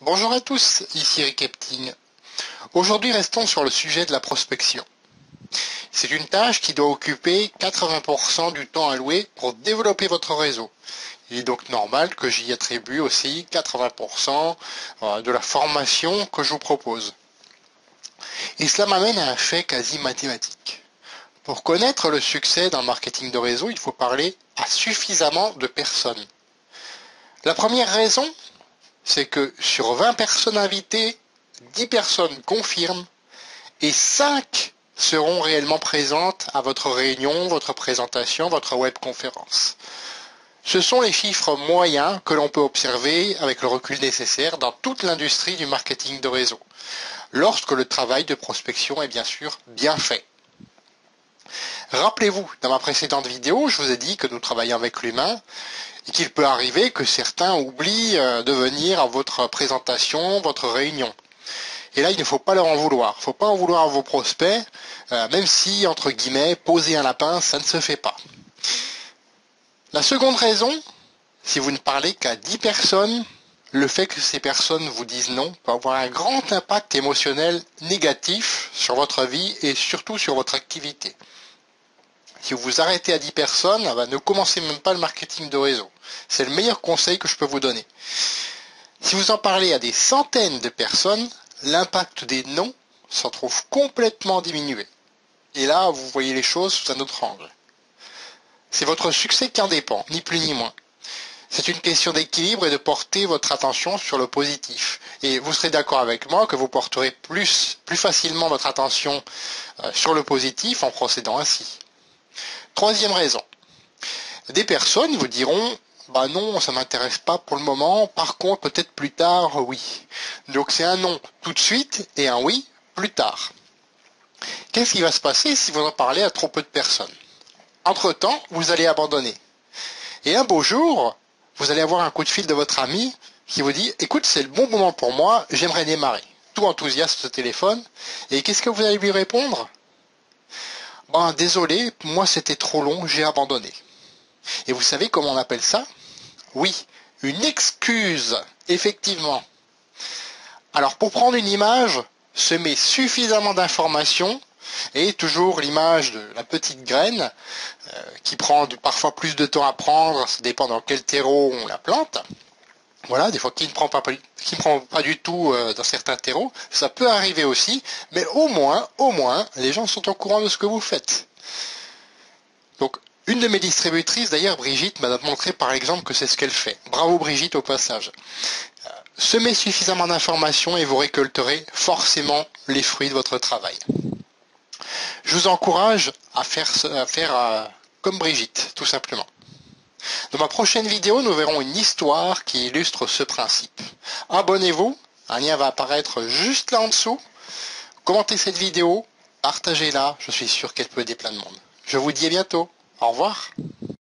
Bonjour à tous, ici Rick Epting. Aujourd'hui, restons sur le sujet de la prospection. C'est une tâche qui doit occuper 80% du temps alloué pour développer votre réseau. Il est donc normal que j'y attribue aussi 80% de la formation que je vous propose. Et cela m'amène à un fait quasi mathématique. Pour connaître le succès d'un marketing de réseau, il faut parler à suffisamment de personnes. La première raison, c'est que sur 20 personnes invitées, 10 personnes confirment et 5 seront réellement présentes à votre réunion, votre présentation, votre webconférence. Ce sont les chiffres moyens que l'on peut observer avec le recul nécessaire dans toute l'industrie du marketing de réseau, lorsque le travail de prospection est bien sûr bien fait. Rappelez-vous, dans ma précédente vidéo, je vous ai dit que nous travaillons avec l'humain et qu'il peut arriver que certains oublient de venir à votre présentation, votre réunion. Et là, il ne faut pas leur en vouloir. Il ne faut pas en vouloir à vos prospects, même si, entre guillemets, poser un lapin, ça ne se fait pas. La seconde raison, si vous ne parlez qu'à 10 personnes, le fait que ces personnes vous disent non peut avoir un grand impact émotionnel négatif sur votre vie et surtout sur votre activité. Si vous vous arrêtez à 10 personnes, ne commencez même pas le marketing de réseau. C'est le meilleur conseil que je peux vous donner. Si vous en parlez à des centaines de personnes, l'impact des non s'en trouve complètement diminué. Et là, vous voyez les choses sous un autre angle. C'est votre succès qui en dépend, ni plus ni moins. C'est une question d'équilibre et de porter votre attention sur le positif. Et vous serez d'accord avec moi que vous porterez plus facilement votre attention sur le positif en procédant ainsi. Troisième raison. Des personnes vous diront non, ça m'intéresse pas pour le moment, par contre peut-être plus tard, oui. Donc c'est un non tout de suite et un oui plus tard. Qu'est-ce qui va se passer si vous en parlez à trop peu de personnes? Entre-temps, vous allez abandonner. Et un beau jour, vous allez avoir un coup de fil de votre ami qui vous dit « Écoute, c'est le bon moment pour moi, j'aimerais démarrer. » Tout enthousiaste au téléphone. Et qu'est-ce que vous allez lui répondre? Désolé, moi c'était trop long, j'ai abandonné. Et vous savez comment on appelle ça? Oui, une excuse, effectivement. Alors pour prendre une image, semer suffisamment d'informations, et toujours l'image de la petite graine, qui prend parfois plus de temps à prendre, ça dépend dans quel terreau on la plante. Voilà, des fois qui ne prend pas du tout dans certains terreaux, ça peut arriver aussi, mais au moins, les gens sont au courant de ce que vous faites. Donc, une de mes distributrices, d'ailleurs Brigitte, m'a montré par exemple que c'est ce qu'elle fait. Bravo Brigitte au passage. Semez suffisamment d'informations et vous récolterez forcément les fruits de votre travail. Je vous encourage à faire comme Brigitte, tout simplement. Dans ma prochaine vidéo, nous verrons une histoire qui illustre ce principe. Abonnez-vous, un lien va apparaître juste là en dessous. Commentez cette vidéo, partagez-la, je suis sûr qu'elle peut aider plein de monde. Je vous dis à bientôt. Au revoir.